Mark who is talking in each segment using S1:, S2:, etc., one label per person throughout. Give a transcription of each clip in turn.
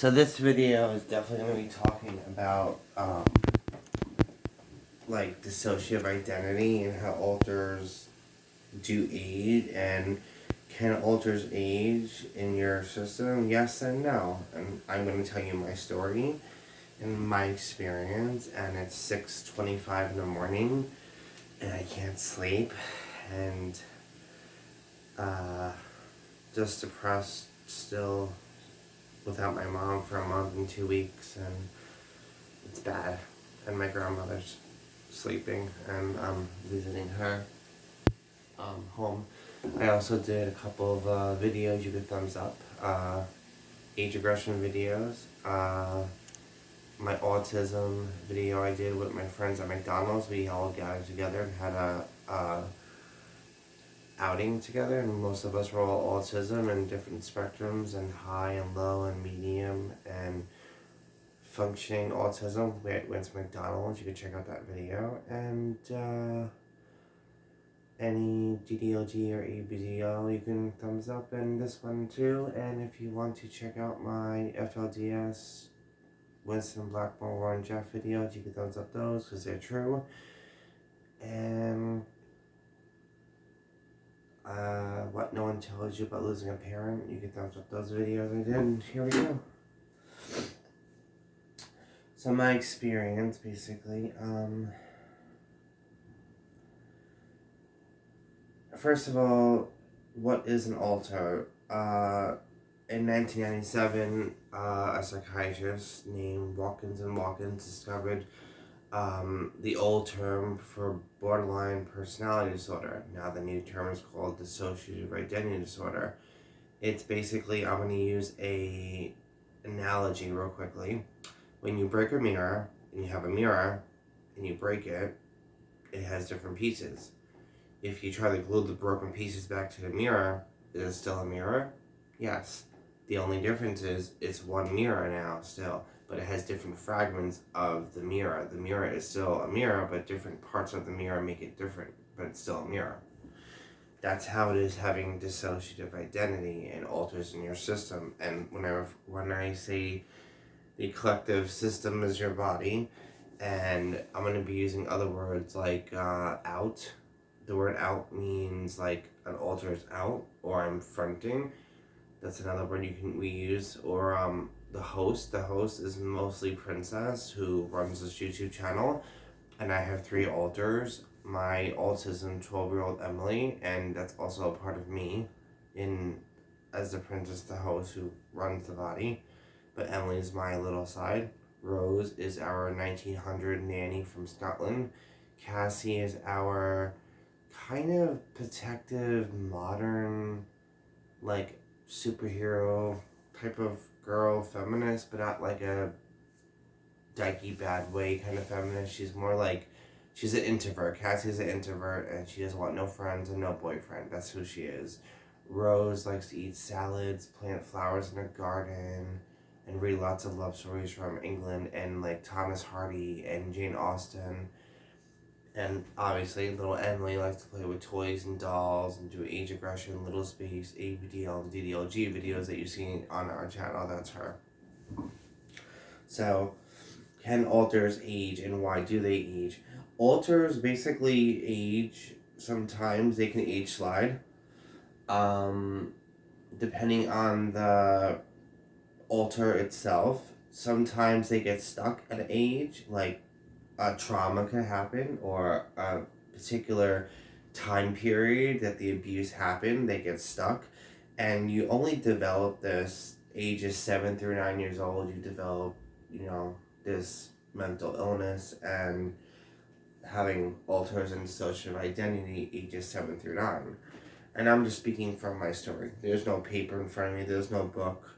S1: So this video is definitely going to be talking about like dissociative identity and how alters do age, and can alters age in your system? Yes and no. And I'm going to tell you my story and my experience, and it's 6:25 in the morning and I can't sleep, and just depressed still, without my mom for a month and 2 weeks, and it's bad. And my grandmother's sleeping, and I'm visiting her home. I also did a couple of videos. You could thumbs up. Age aggression videos. My autism video I did with my friends at McDonald's. We all gathered together and had a outing together, and most of us were all autism and different spectrums, and high and low and medium and functioning autism. We went to McDonald's. You can check out that video. And any DDLG or ABDL, you can thumbs up, and this one too. And if you want to check out my FLDS, Winston Blackmore, Warren Jeff videos, you can thumbs up those because they're true. And what no one tells you about losing a parent, you can thumbs up those videos I did, and here we go. So my experience, basically, first of all, what is an alter? In 1997, a psychiatrist named Watkins discovered the old term for borderline personality disorder. Now the new term is called dissociative identity disorder. It's basically, I'm going to use a analogy real quickly. When you break a mirror, and you have a mirror, and you break it, it has different pieces. If you try to glue the broken pieces back to the mirror, is it still a mirror? Yes. The only difference is it's one mirror now still, but it has different fragments of the mirror. The mirror is still a mirror, but different parts of the mirror make it different, but it's still a mirror. That's how it is having dissociative identity and alters in your system. And when I say the collective system is your body, and I'm going to be using other words like out. The word out means like an alter is out, or I'm fronting. That's another word we use. Or the host. The host is mostly Princess, who runs this YouTube channel, and I have 3 alters. My autism 12-year-old Emily, and that's also a part of me, as the Princess, the host who runs the body. But Emily's my little side. Rose is our 1900 nanny from Scotland. Cassie is our kind of protective, modern, like superhero type of girl, feminist, but not like a dykey bad way kind of feminist. She's more like, she's an introvert. Cassie's an introvert, and she doesn't want no friends and no boyfriend. That's who she is. Rose likes to eat salads, plant flowers in her garden, and read lots of love stories from England and like Thomas Hardy and Jane Austen. And obviously, little Emily likes to play with toys and dolls and do age aggression, little space, ABDL, and DDLG videos that you see on our channel. That's her. So, can alters age, and why do they age? Alters basically age. Sometimes they can age slide. Depending on the alter itself. Sometimes they get stuck at an age, like a trauma could happen, or a particular time period that the abuse happened, they get stuck. And you only develop this ages 7 through 9 years old. You develop, this mental illness and having alters and social identity ages 7 through 9. And I'm just speaking from my story. There's no paper in front of me. There's no book.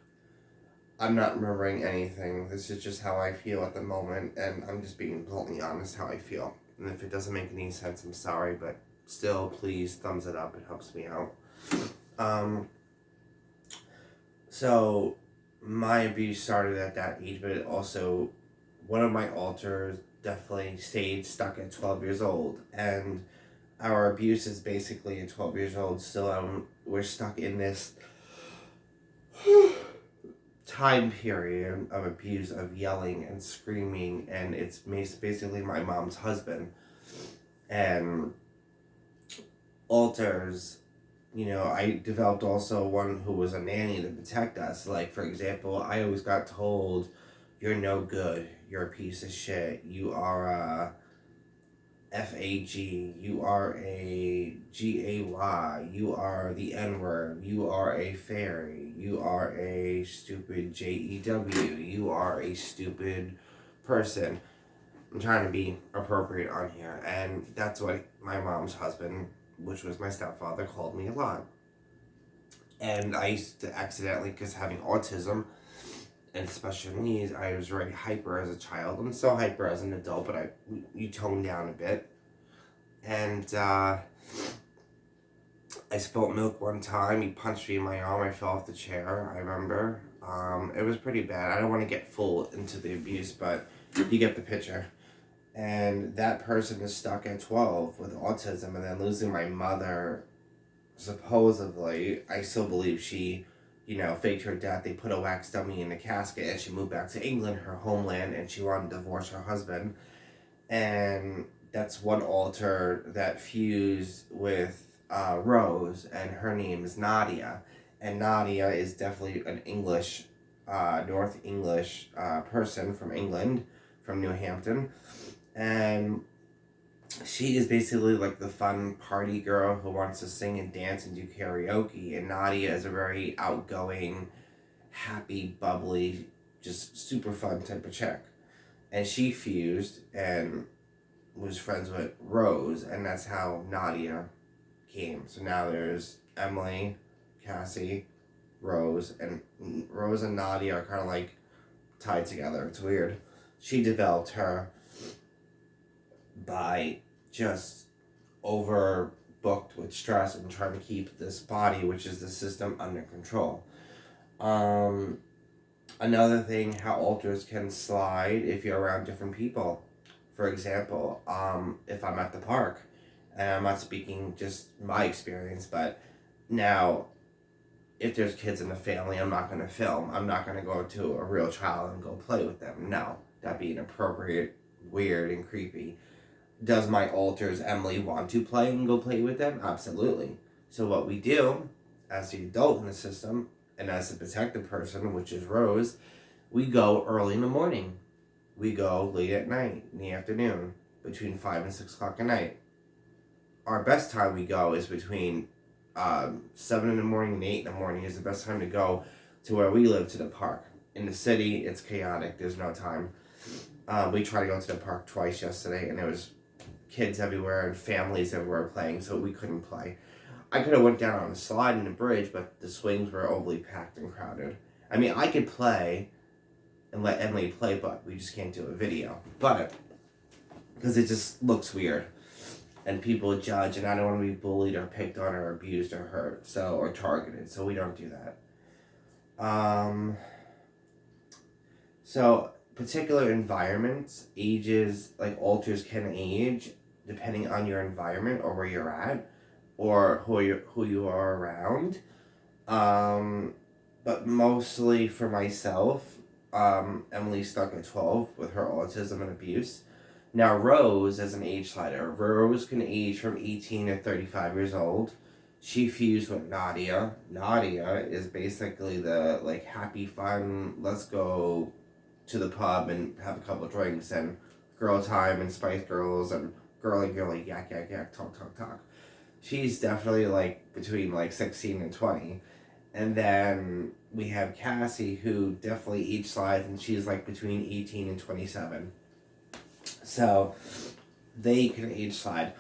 S1: I'm not remembering anything. This is just how I feel at the moment, and I'm just being bluntly honest how I feel. And if it doesn't make any sense, I'm sorry, but still, please thumbs it up. It helps me out. So my abuse started at that age, but it also, one of my alters definitely stayed stuck at 12 years old, and our abuse is basically at 12 years old still. We're stuck in this time period of abuse, of yelling and screaming, and it's basically my mom's husband. And alters, I developed also one who was a nanny to protect us. Like, for example, I always got told, you're no good, you're a piece of shit, you are a FAG, you are a GAY, you are the N-word, you are a fairy, you are a stupid JEW, you are a stupid person. I'm trying to be appropriate on here, and that's what my mom's husband, which was my stepfather, called me a lot. And I used to accidentally, because having autism and special needs, I was very hyper as a child. I'm still hyper as an adult, but you tone down a bit. And I spilt milk one time. He punched me in my arm. I fell off the chair, I remember. It was pretty bad. I don't want to get full into the abuse, but you get the picture. And that person is stuck at 12 with autism, and then losing my mother, supposedly, I still believe she, faked her death. They put a wax dummy in a casket, and she moved back to England, her homeland, and she wanted to divorce her husband. And that's one alter that fused with Rose, and her name is Nadia. And Nadia is definitely an English, North English person from England, from New Hampton. And she is basically like the fun party girl who wants to sing and dance and do karaoke. And Nadia is a very outgoing, happy, bubbly, just super fun type of chick. And she fused and was friends with Rose, and that's how Nadia came. So now there's Emily, Cassie, Rose, and Nadia are kind of like tied together. It's weird. She developed her by just overbooked with stress and trying to keep this body, which is the system, under control. Another thing, how alters can slide if you're around different people. For example, if I'm at the park, and I'm not speaking just my experience, but now, if there's kids in the family, I'm not going to film. I'm not going to go to a real child and go play with them. No, that'd be inappropriate, weird, and creepy. Does my alters Emily want to play and go play with them? Absolutely. So what we do, as the adult in the system, and as the protected person, which is Rose, we go early in the morning. We go late at night, in the afternoon, between 5 and 6 o'clock at night. Our best time we go is between 7 in the morning and 8 in the morning is the best time to go to where we live, to the park. In the city, it's chaotic. There's no time. We tried to go to the park twice yesterday, and there was kids everywhere and families everywhere playing, so we couldn't play. I could have went down on a slide in the bridge, but the swings were overly packed and crowded. I mean, I could play and let Emily play, but we just can't do a video. But, because it just looks weird. And people judge, and I don't want to be bullied or picked on or abused or hurt, or targeted, so we don't do that. So, particular environments, ages, like alters can age, depending on your environment or where you're at, or who you are around. But mostly for myself, Emily's stuck at 12 with her autism and abuse. Now Rose is an age slider. Rose can age from 18 to 35 years old. She fused with Nadia. Nadia is basically the happy fun, let's go to the pub and have a couple drinks and girl time and Spice Girls and girly yak yak yak talk. She's definitely between 16 and 20. And then we have Cassie, who definitely age slides, and she's between 18 and 27. So they can age slide.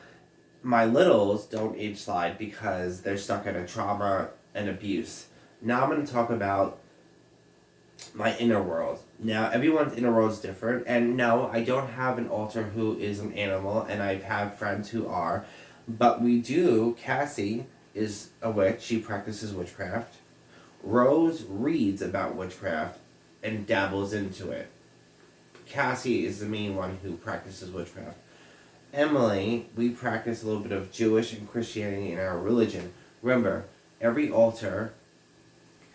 S1: My littles don't age slide because they're stuck in a trauma and abuse. Now I'm going to talk about my inner world. Now, everyone's inner world is different, and no, I don't have an alter who is an animal, and I have friends who are, but we do. Cassie is a witch. She practices witchcraft. Rose reads about witchcraft and dabbles into it. Cassie is the main one who practices witchcraft. Emily, we practice a little bit of Jewish and Christianity in our religion. Remember, every altar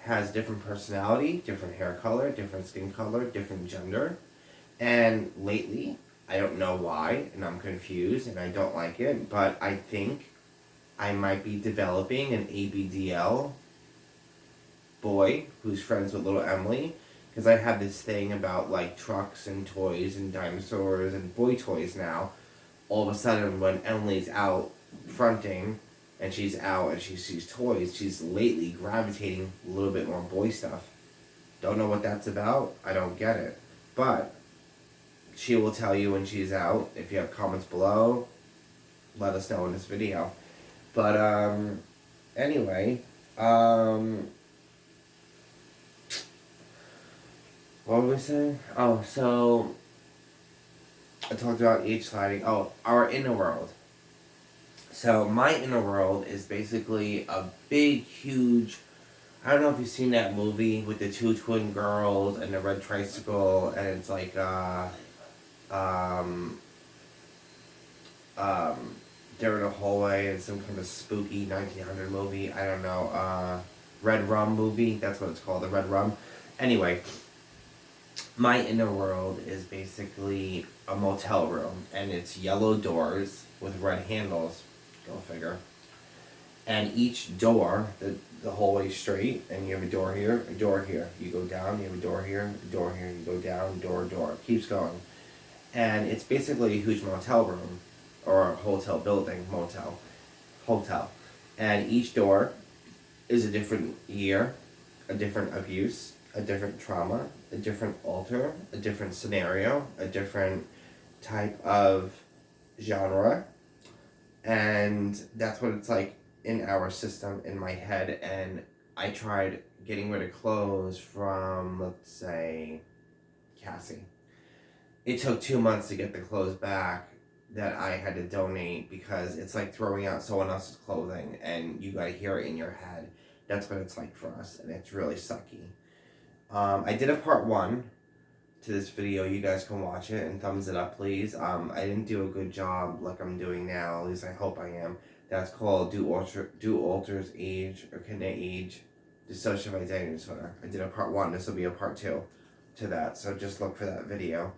S1: has different personality, different hair color, different skin color, different gender. And lately, I don't know why, and I'm confused, and I don't like it, but I think I might be developing an ABDL boy who's friends with little Emily, because I have this thing about like trucks and toys and dinosaurs and boy toys now. All of a sudden, when Emily's out fronting and she's out and she sees toys, she's lately gravitating a little bit more boy stuff. Don't know what that's about. I don't get it. But she will tell you when she's out. If you have comments below, let us know in this video. But anyway, what were we saying? Oh, so I talked about age sliding. Oh, our inner world. So my inner world is basically a big, huge. I don't know if you've seen that movie with the two twin girls and the red tricycle, and it's like um, they're in a hallway and some kind of spooky 1900 movie. I don't know. Red Rum movie. That's what it's called. The Red Rum. Anyway, my inner world is basically a motel room, and it's yellow doors with red handles. Go figure. And each door, the hallway straight, and you have a door here, a door here. You go down, you have a door here, a door here. You go down, door, door. Keeps going. And it's basically a huge motel room, or a hotel building, hotel. And each door is a different year, a different abuse, a different trauma, a different altar, a different scenario, a different type of genre. And that's what it's like in our system, in my head. And I tried getting rid of clothes from, let's say, Cassie. It took 2 months to get the clothes back that I had to donate, because it's like throwing out someone else's clothing and you gotta hear it in your head. That's what it's like for us, and it's really sucky. I did a part 1 to this video. You guys can watch it and thumbs it up, please. I didn't do a good job like I'm doing now, at least I hope I am. That's called Do Alters Age, or Can They Age? Dissociative Identity Disorder. I did a part 1. This will be a part 2 to that, so just look for that video.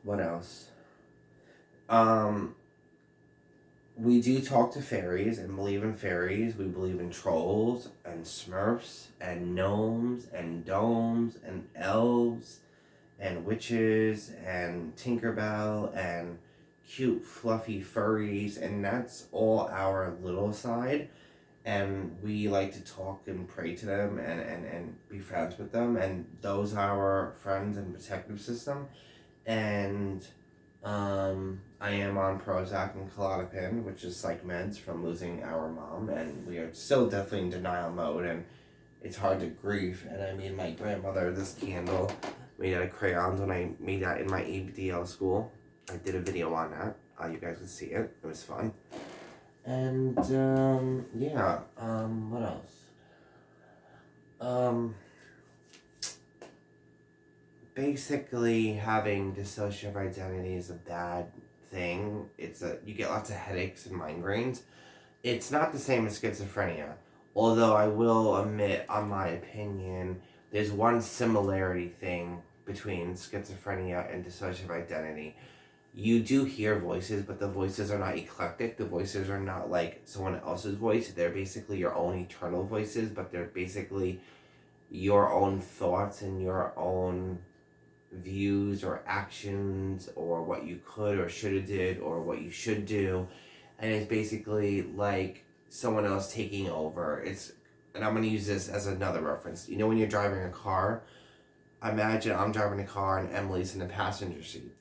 S1: What else? We do talk to fairies and believe in fairies. We believe in trolls and smurfs and gnomes and domes and elves and witches and Tinkerbell and cute fluffy furries, and that's all our little side. And we like to talk and pray to them and be friends with them, and those are our friends and protective system. And I am on Prozac and Klonopin, which is psych meds from losing our mom, and we are still definitely in denial mode, and it's hard to grieve. And I made my grandmother this candle made out of crayons when I made that in my ABDL school. I did a video on that. You guys can see it. It was fun. And yeah, what else? Basically, having dissociative identity is a bad thing. You get lots of headaches and migraines. It's not the same as schizophrenia, although I will admit, on my opinion, there's one similarity thing between schizophrenia and dissociative identity. You do hear voices, but the voices are not eclectic. The voices are not like someone else's voice. They're basically your own eternal voices, but they're basically your own thoughts and your own views or actions, or what you could or should have did, or what you should do. And it's basically like someone else taking over. And I'm going to use this as another reference. You know, when you're driving a car, imagine I'm driving a car and Emily's in the passenger seat.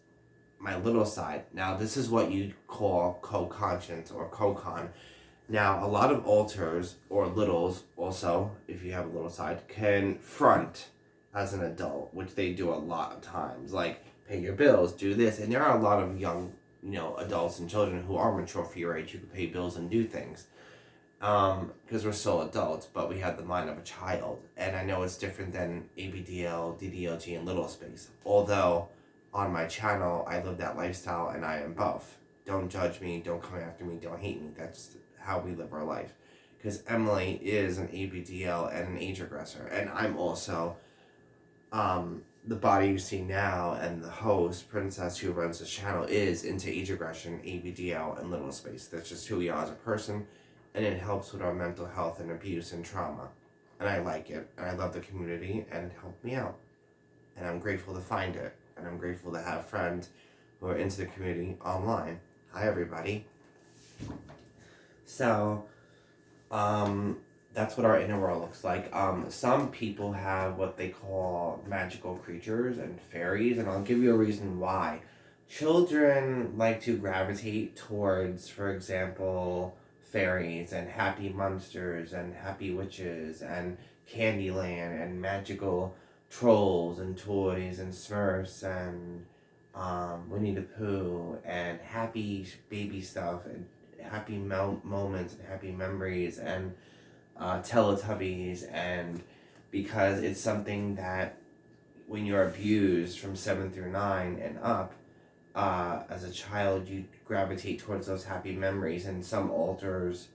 S1: My little side. Now, this is what you call co-conscience or co-con. Now, a lot of alters, or littles also, if you have a little side, can front as an adult, which they do a lot of times. Like, pay your bills, do this. And there are a lot of young, adults and children who are mature for your age who can pay bills and do things. Because we're still adults, but we have the mind of a child. And I know it's different than ABDL, DDLG, and little space. Although, on my channel, I live that lifestyle, and I am both. Don't judge me, don't come after me, don't hate me. That's how we live our life. because Emily is an ABDL and an age aggressor, and I'm also the body you see now, and the host, Princess, who runs the channel, is into age aggression, ABDL, and little space. That's just who we are as a person, and it helps with our mental health and abuse and trauma. And I like it, and I love the community, and it helped me out. And I'm grateful to find it, and I'm grateful to have friends who are into the community online. Hi, everybody. So, that's what our inner world looks like. Some people have what they call magical creatures and fairies, and I'll give you a reason why. Children like to gravitate towards, for example, fairies and happy monsters and happy witches and Candyland and magical trolls and toys and Smurfs and Winnie the Pooh and happy baby stuff and happy moments and happy memories and Teletubbies, and because it's something that when you're abused from 7 through 9 and up, as a child you gravitate towards those happy memories, and some alters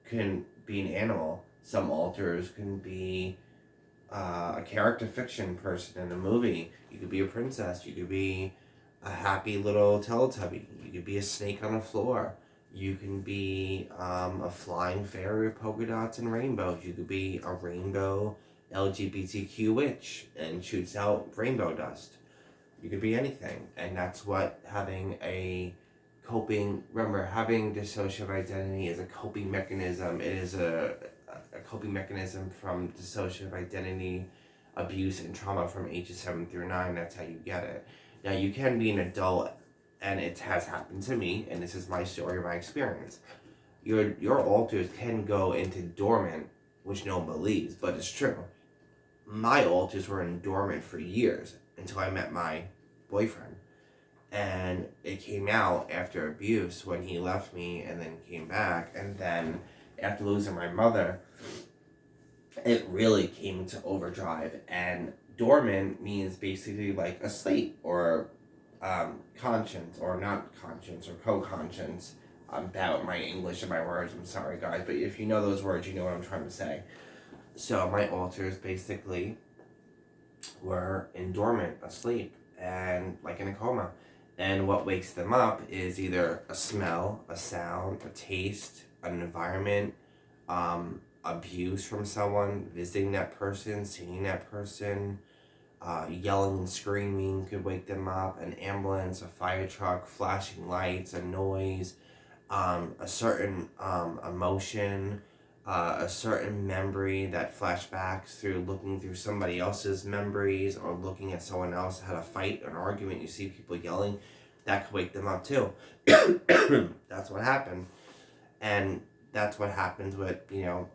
S1: can be an animal, some alters can be a character fiction person in a movie. You could be a princess, you could be a happy little Teletubby, you could be a snake on the floor. You can be a flying fairy with polka dots and rainbows. You could be a rainbow LGBTQ witch and shoots out rainbow dust. You could be anything. And that's what having having dissociative identity is a coping mechanism. It is a coping mechanism from dissociative identity, abuse, and trauma from ages 7 through 9. That's how you get it. Now, you can be an adult, and it has happened to me, and this is my story, my experience. Your alters can go into dormant, which no one believes, but it's true. My alters were in dormant for years until I met my boyfriend. And it came out after abuse when he left me and then came back. And then after losing my mother, it really came into overdrive. And dormant means basically like asleep or conscience or not conscience or co-conscience. I'm bad with my English and my words, I'm sorry guys, but if you know those words, you know what I'm trying to say. So my alters basically were in dormant, asleep, and like in a coma. And what wakes them up is either a smell, a sound, a taste, an environment, abuse from someone, visiting that person, seeing that person, yelling and screaming could wake them up, an ambulance, a fire truck, flashing lights, a noise, a certain emotion, a certain memory that flashbacks through looking through somebody else's memories or looking at someone else had a fight, an argument, you see people yelling, that could wake them up too. That's what happened. And that's what happens with,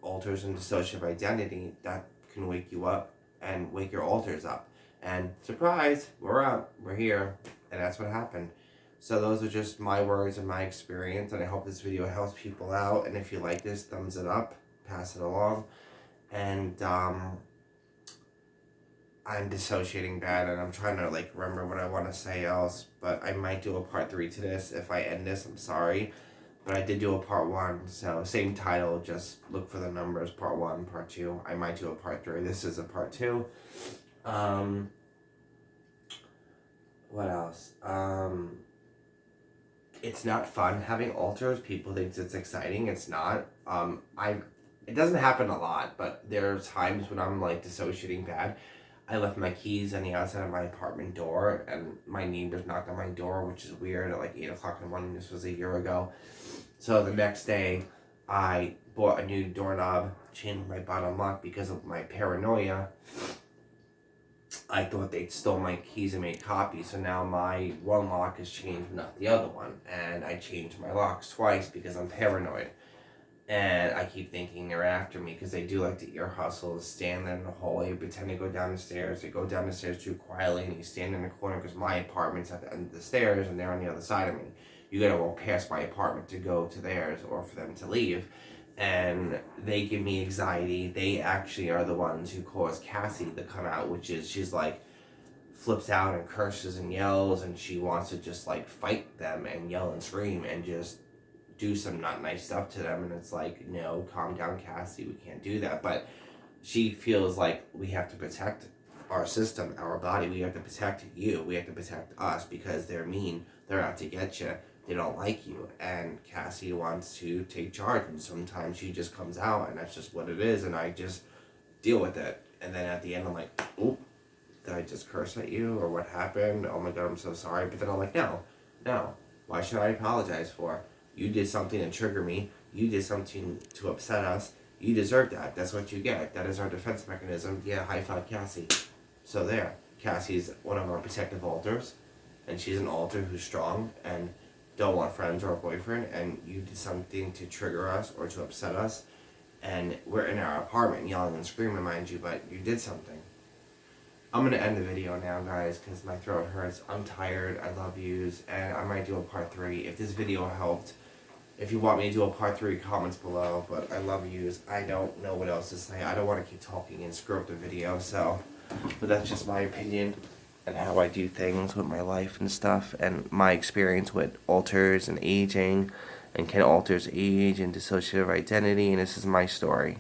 S1: alters and dissociative identity. That can wake you up and wake your alters up. And surprise, we're up, we're here, and that's what happened. So those are just my words and my experience, and I hope this video helps people out. And if you like this, thumbs it up, pass it along. And I'm dissociating bad, and I'm trying to remember what I want to say else, but I might do a part 3 to this. If I end this, I'm sorry, but I did do a part 1, so same title, just look for the numbers, part 1, part 2. I might do a part 3. This is a part 2. What else? It's not fun having alters. People think it's exciting. It's not. It doesn't happen a lot, but there's times when I'm dissociating bad. I left my keys on the outside of my apartment door, and my neighbors knocked on my door, which is weird, at 8 o'clock in the morning. This was a year ago. So the next day, I bought a new doorknob, changed my bottom lock because of my paranoia. I thought they'd stole my keys and made copies, so now my one lock is changed, not the other one. And I changed my locks twice because I'm paranoid. And I keep thinking they're after me because they do like to ear hustle, stand there in the hallway, pretend to go down the stairs. They go down the stairs too quietly, and you stand in the corner because my apartment's at the end of the stairs and they're on the other side of me. You gotta walk past my apartment to go to theirs or for them to leave. And they give me anxiety. They actually are the ones who cause Cassie to come out, which is she's flips out and curses and yells, and she wants to just fight them and yell and scream and just do some not nice stuff to them, and it's like, no, calm down, Cassie, we can't do that. But she feels like we have to protect our system, our body. We have to protect you. We have to protect us because they're mean. They're out to get you. They don't like you. And Cassie wants to take charge, and sometimes she just comes out, and that's just what it is, and I just deal with it. And then at the end, I'm like, oop, did I just curse at you, or what happened? Oh my God, I'm so sorry. But then I'm like, no. Why should I apologize for? You did something to trigger me. You did something to upset us. You deserve that. That's what you get. That is our defense mechanism. Yeah, high five, Cassie. So there. Cassie's one of our protective alters, and she's an alter who's strong and don't want friends or a boyfriend, and you did something to trigger us or to upset us, and we're in our apartment yelling and screaming, mind you, but you did something. I'm going to end the video now, guys, because my throat hurts. I'm tired. I love yous, and I might do a part 3. If this video helped, if you want me to do a part 3, comments below, but I love yous. I don't know what else to say. I don't want to keep talking and screw up the video, so, but that's just my opinion and how I do things with my life and stuff, and my experience with alters and aging, and can alters age and dissociative identity, and this is my story.